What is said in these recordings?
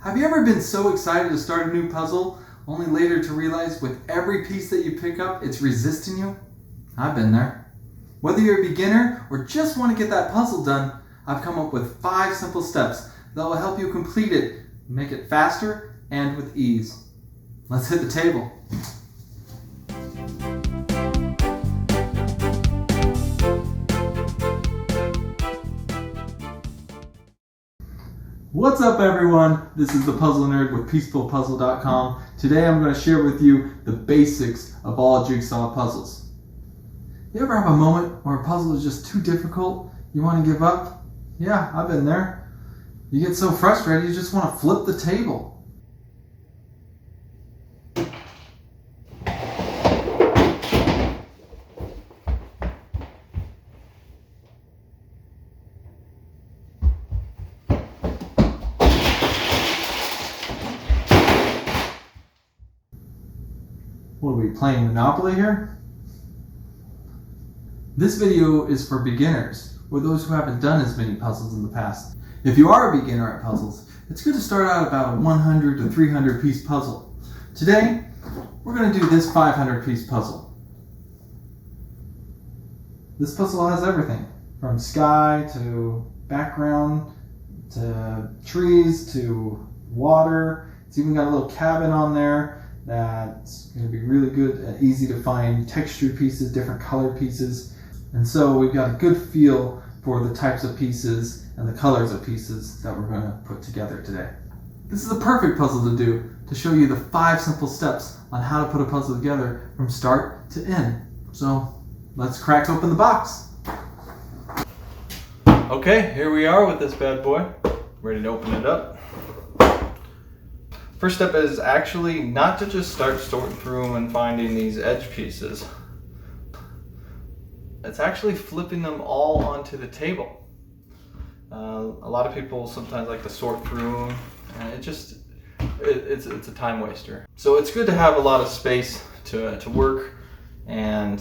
Have you ever been so excited to start a new puzzle, only later to realize with every piece that you pick up, it's resisting you? I've been there. Whether you're a beginner or just want to get that puzzle done, I've come up with 5 simple steps that will help you complete it, make it faster and with ease. Let's hit the table. What's up everyone? This is the Puzzle Nerd with PeacefulPuzzle.com. Today I'm going to share with you the basics of all jigsaw puzzles. You ever have a moment where a puzzle is just too difficult? You want to give up? Yeah, I've been there. You get so frustrated you just want to flip the table. What are we playing, Monopoly here? This video is for beginners, or those who haven't done as many puzzles in the past. If you are a beginner at puzzles, it's good to start out about a 100 to 300 piece puzzle. Today, we're going to do this 500 piece puzzle. This puzzle has everything, from sky to background, to trees, to water. It's even got a little cabin on there. That's going to be really good and easy to find textured pieces, different color pieces. And so we've got a good feel for the types of pieces and the colors of pieces that we're going to put together today. This is a perfect puzzle to do, to show you the 5 simple steps on how to put a puzzle together from start to end. So let's crack open the box. Okay, here we are with this bad boy. Ready to open it up. First step is actually not to just start sorting through them and finding these edge pieces. It's actually flipping them all onto the table. A lot of people sometimes like to sort through them, and it's a time waster. So it's good to have a lot of space to work, and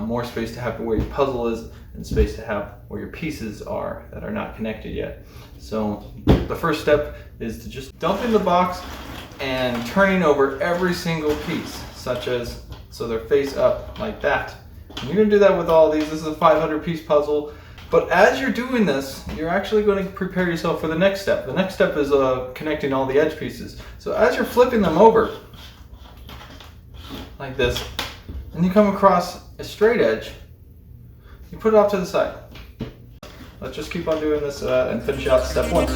more space to have where your puzzle is, and space to have where your pieces are that are not connected yet. So the first step is to just dump in the box and turning over every single piece, such as, so they're face up like that. And you're going to do that with all these. This is a 500 piece puzzle. But as you're doing this, you're actually going to prepare yourself for the next step. The next step is connecting all the edge pieces. So as you're flipping them over, like this, and you come across a straight edge, you put it off to the side. Let's just keep on doing this and finish out step 1.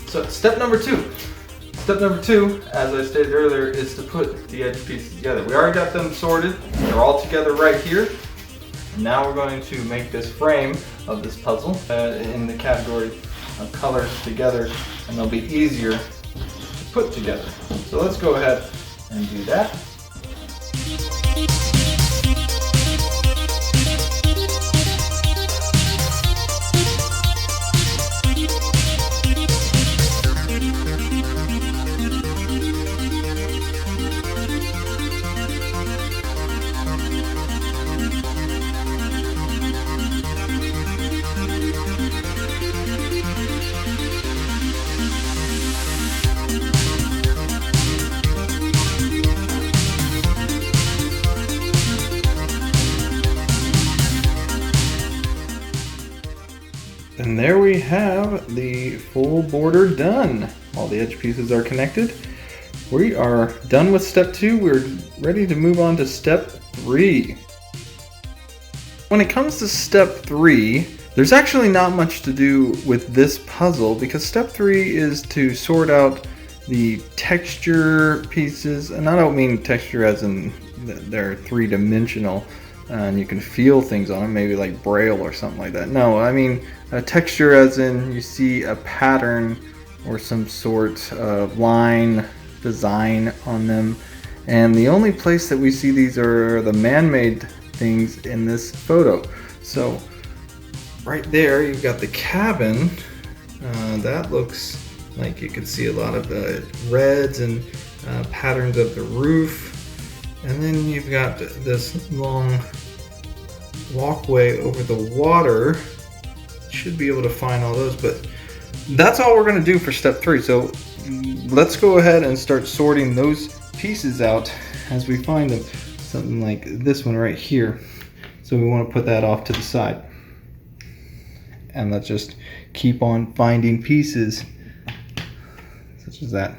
So step number 2. Step number 2, as I stated earlier, is to put the edge pieces together. We already got them sorted. They're all together right here. Now we're going to make this frame of this puzzle in the category of colors together, and they'll be easier to put together. So let's go ahead and do that. And there we have the full border done. All the edge pieces are connected. We are done with step 2. We're ready to move on to step 3. When it comes to step 3, there's actually not much to do with this puzzle, because step 3 is to sort out the texture pieces. And I don't mean texture as in they're 3-dimensional and you can feel things on them, maybe like Braille or something like that. No, I mean a texture as in you see a pattern or some sort of line design on them. And the only place that we see these are the man-made things in this photo. So right there you've got the cabin, That looks like you can see a lot of the reds and patterns of the roof. And then you've got this long walkway over the water. Should be able to find all those, but that's all we're going to do for step 3. So let's go ahead and start sorting those pieces out as we find them. Something like this one right here. So we want to put that off to the side. And let's just keep on finding pieces, such as that.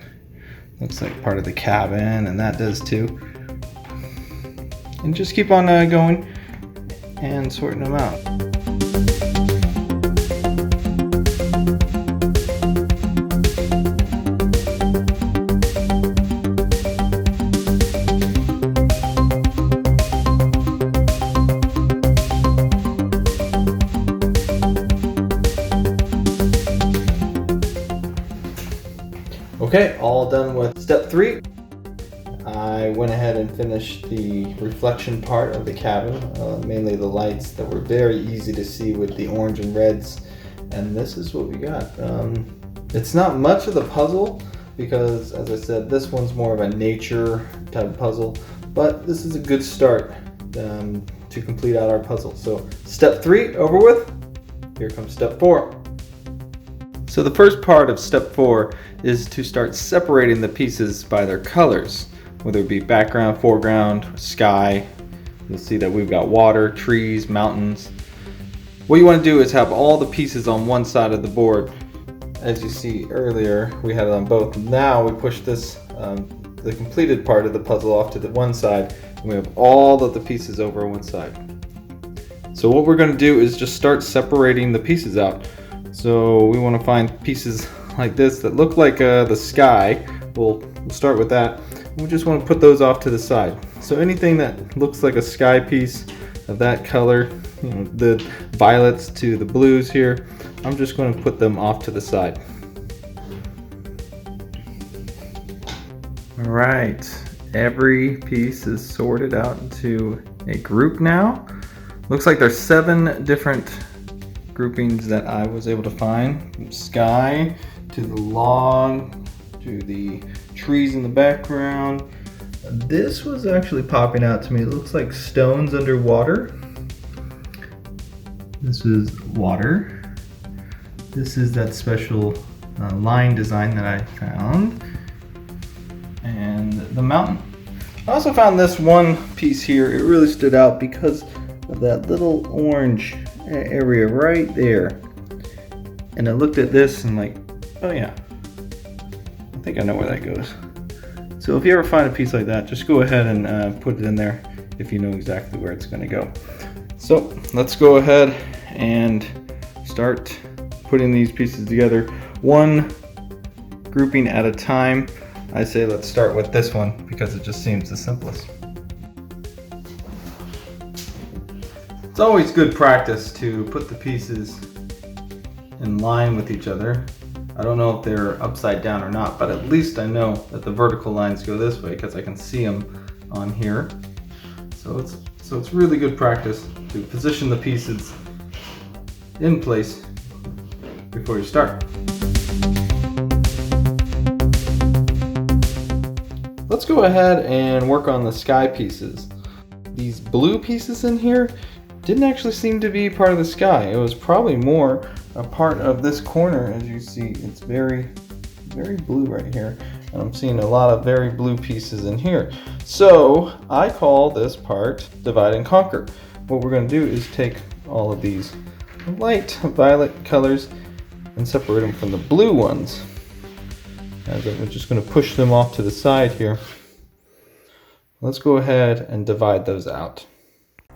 Looks like part of the cabin, and that does too. And just keep on going and sorting them out. Okay, all done with step 3. I went ahead and finished the reflection part of the cabin, mainly the lights that were very easy to see with the orange and reds, and this is what we got. It's not much of the puzzle because, as I said, this one's more of a nature type puzzle, but this is a good start to complete out our puzzle. So step 3 over with. Here comes step 4. So the first part of step 4 is to start separating the pieces by their colors, whether it be background, foreground, sky. You'll see that we've got water, trees, mountains. What you want to do is have all the pieces on one side of the board. As you see earlier, we had it on both. Now we push this, the completed part of the puzzle off to the one side, and we have all of the pieces over on one side. So what we're going to do is just start separating the pieces out. So we want to find pieces like this that look like the sky. We'll start with that. We just want to put those off to the side. So anything that looks like a sky piece of that color, you know, the violets to the blues here, I'm just going to put them off to the side. All right, every piece is sorted out into a group now. Looks like there's 7 different groupings that I was able to find, from sky to the log to the trees in the background. This was actually popping out to me. It looks like stones underwater. This is water. This is that special line design that I found. And the mountain. I also found this one piece here. It really stood out because of that little orange area right there. And I looked at this and like, oh yeah, I think I know where that goes. So if you ever find a piece like that, just go ahead and put it in there if you know exactly where it's going to go. So let's go ahead and start putting these pieces together, one grouping at a time. I say let's start with this one because it just seems the simplest. It's always good practice to put the pieces in line with each other. I don't know if they're upside down or not, but at least I know that the vertical lines go this way because I can see them on here. So it's really good practice to position the pieces in place before you start. Let's go ahead and work on the sky pieces. These blue pieces in here didn't actually seem to be part of the sky. It was probably more a part of this corner. As you see, it's very, very blue right here. And I'm seeing a lot of very blue pieces in here. So I call this part divide and conquer. What we're going to do is take all of these light violet colors and separate them from the blue ones. As I'm just going to push them off to the side here. Let's go ahead and divide those out.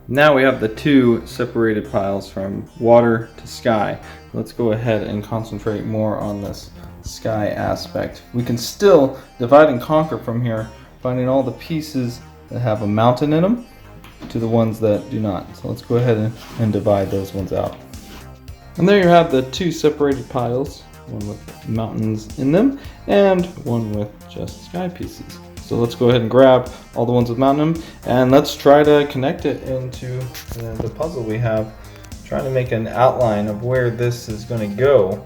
Now we have the 2 separated piles from water to sky. Let's go ahead and concentrate more on this sky aspect. We can still divide and conquer from here, finding all the pieces that have a mountain in them to the ones that do not. So let's go ahead and divide those ones out. And there you have the 2 separated piles, one with mountains in them and one with just sky pieces. So let's go ahead and grab all the ones with mountain and let's try to connect it into the puzzle we have. Trying to make an outline of where this is going to go.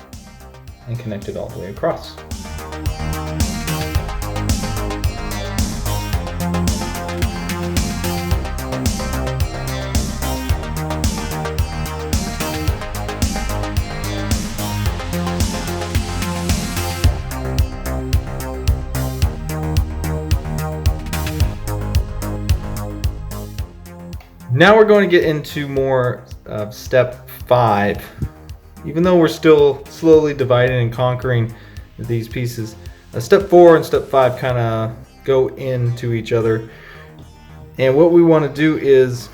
and connect it all the way across. Now we're going to get into more of step 5. Even though we're still slowly dividing and conquering these pieces, step 4 and step 5 kind of go into each other. And what we want to do is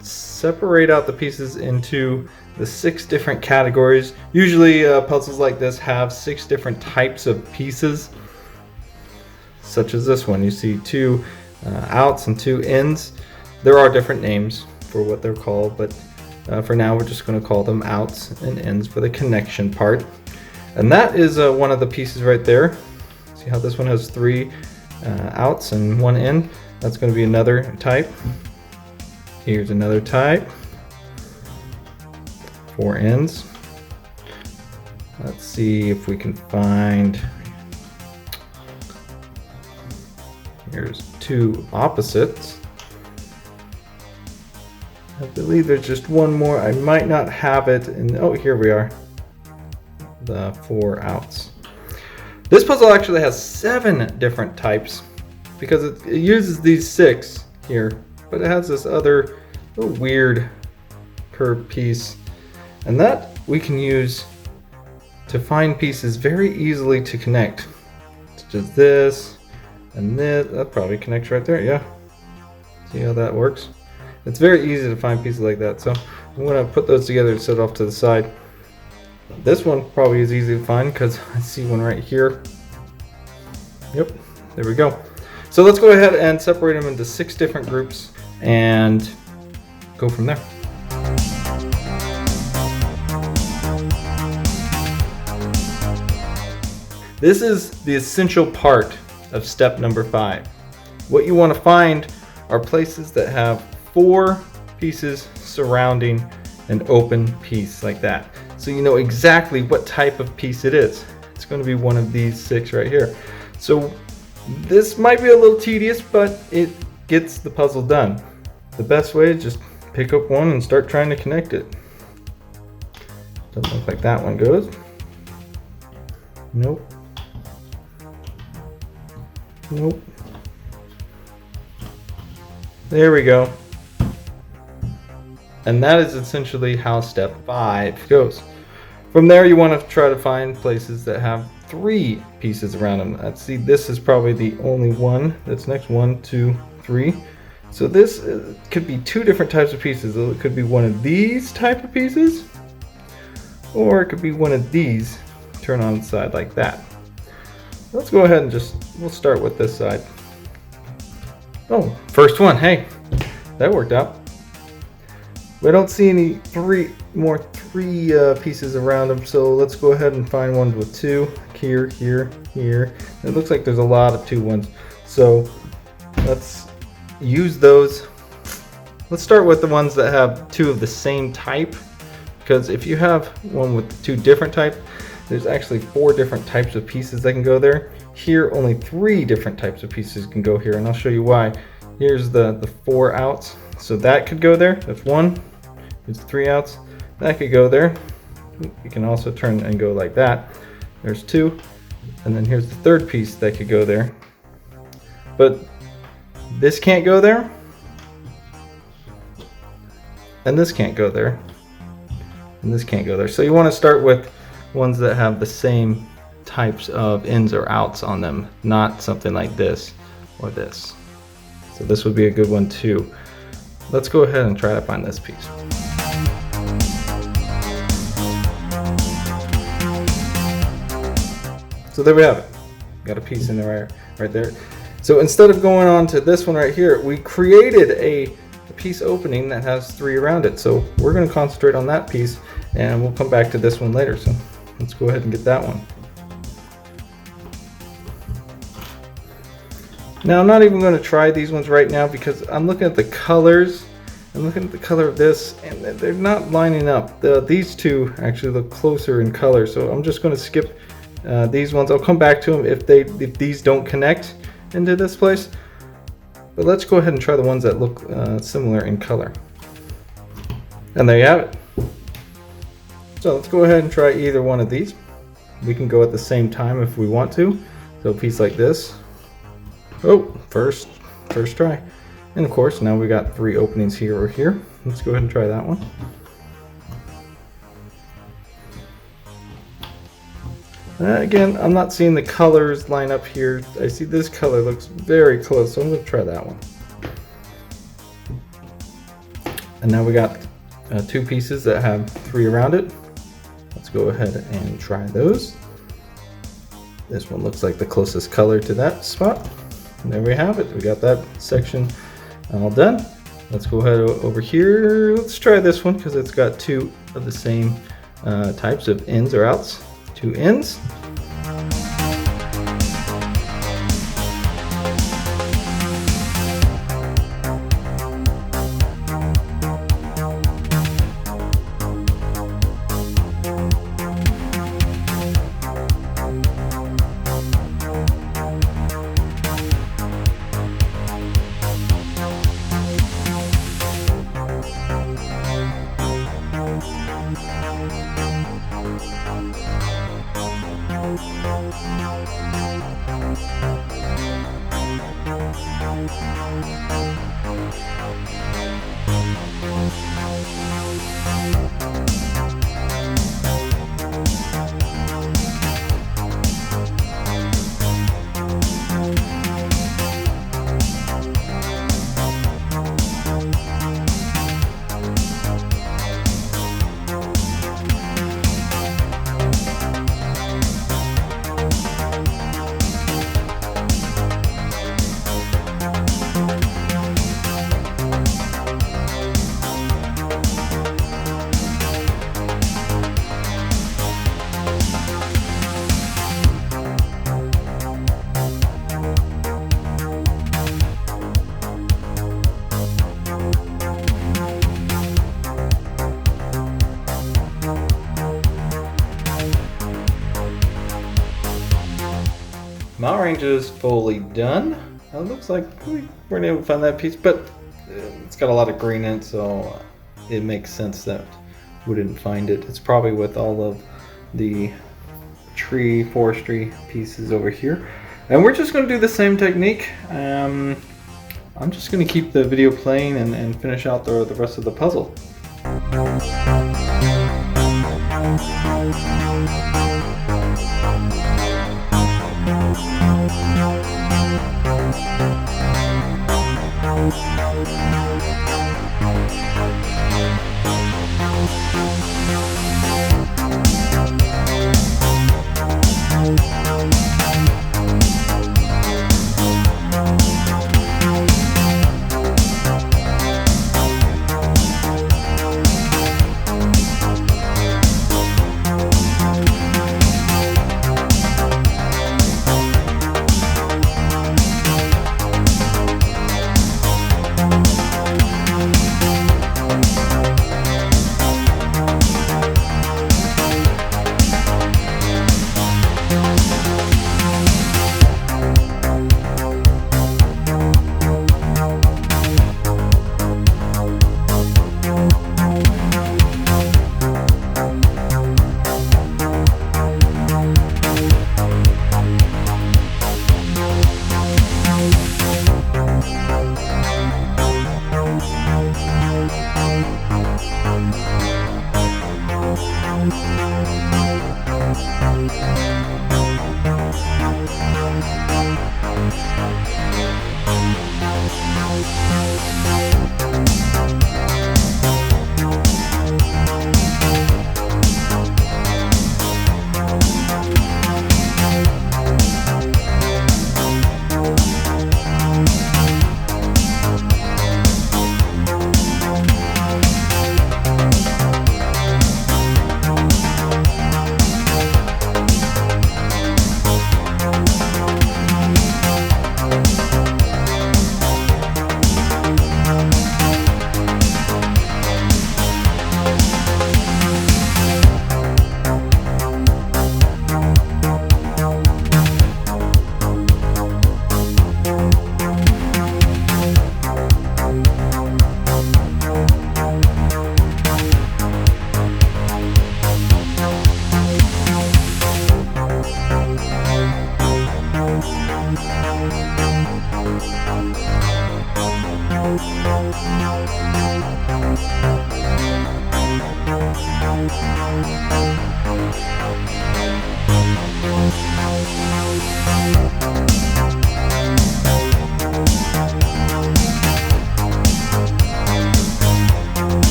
separate out the pieces into the 6 different categories. Usually puzzles like this have 6 different types of pieces, such as this one. You see 2 outs and 2 ins. There are different names for what they're called, but for now we're just going to call them outs and ins for the connection part. And that is one of the pieces right there. See how this one has 3 outs and 1 in? That's going to be another type. Here's another type. 4 ins. Let's see if we can find. Here's 2 opposites. I believe there's just one more. I might not have it. And oh, here we are. The 4 outs. This puzzle actually has 7 different types because it uses these 6 here, but it has this other little weird curved piece, and that we can use to find pieces very easily to connect, such as this and this. That probably connects right there. Yeah. See how that works? It's very easy to find pieces like that, so I'm going to put those together and set off to the side. This one probably is easy to find because I see one right here. Yep, there we go. So let's go ahead and separate them into 6 different groups and go from there. This is the essential part of step number 5. What you want to find are places that have 4 pieces surrounding an open piece like that. So you know exactly what type of piece it is. It's going to be one of these 6 right here. So this might be a little tedious, but it gets the puzzle done. The best way is just pick up one and start trying to connect it. Doesn't look like that one goes. Nope. Nope. There we go. And that is essentially how step 5 goes. From there, you want to try to find places that have 3 pieces around them. Let's see, this is probably the only one that's next. 1, 2, 3. So this could be 2 different types of pieces. It could be one of these type of pieces, or it could be one of these turn on the side like that. Let's go ahead and we'll start with this side. Oh, first one. Hey, that worked out. We don't see any 3 pieces around them, so let's go ahead and find ones with 2 here, here, here. It looks like there's a lot of 2 ones, so let's use those. Let's start with the ones that have 2 of the same type, because if you have one with 2 different types, there's actually 4 different types of pieces that can go there. Here, only 3 different types of pieces can go here, and I'll show you why. Here's the 4 outs, so that could go there. That's 1. There's 3 outs. That could go there. You can also turn and go like that. There's 2, and then here's the 3rd piece that could go there. But this can't go there, and this can't go there, and this can't go there. So you want to start with ones that have the same types of ins or outs on them, not something like this or this. So this would be a good one too. Let's go ahead and try to find this piece. So there we have it. Got a piece in there right there. So instead of going on to this one right here, we created a piece opening that has 3 around it. So we're going to concentrate on that piece, and we'll come back to this one later. So let's go ahead and get that one. Now I'm not even going to try these ones right now because I'm looking at the colors. I'm looking at the color of this, and they're not lining up. These 2 actually look closer in color, so I'm just going to skip These ones, I'll come back to them if these don't connect into this place. But let's go ahead and try the ones that look similar in color. And there you have it. So let's go ahead and try either one of these. We can go at the same time if we want to. So a piece like this. Oh, first try. And of course, now we got 3 openings here or here. Let's go ahead and try that one. Again, I'm not seeing the colors line up here. I see this color looks very close, so I'm going to try that one. And now we got 2 pieces that have 3 around it. Let's go ahead and try those. This one looks like the closest color to that spot. And there we have it. We got that section all done. Let's go ahead over here. Let's try this one because it's got 2 of the same types of ins or outs. 2 ends. My range is fully done. It looks like we weren't able to find that piece, but it's got a lot of green in it, so it makes sense that we didn't find it. It's probably with all of the forestry pieces over here. And we're just going to do the same technique. I'm just going to keep the video playing and finish out the rest of the puzzle.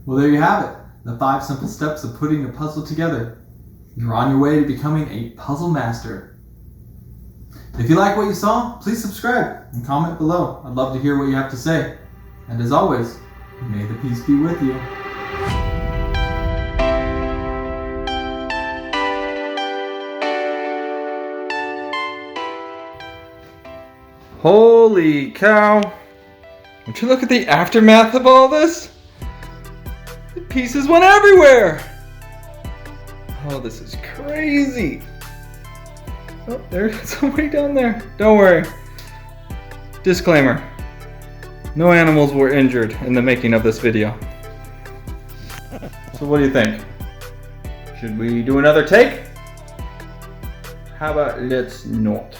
Well, there you have it. The 5 simple steps of putting a puzzle together. You're on your way to becoming a puzzle master. If you like what you saw, please subscribe and comment below. I'd love to hear what you have to say. And as always, may the peace be with you. Holy cow! Would you look at the aftermath of all this? The pieces went everywhere! Oh, this is crazy! Oh, there's somebody down there. Don't worry. Disclaimer. No animals were injured in the making of this video. So what do you think? Should we do another take? How about let's not?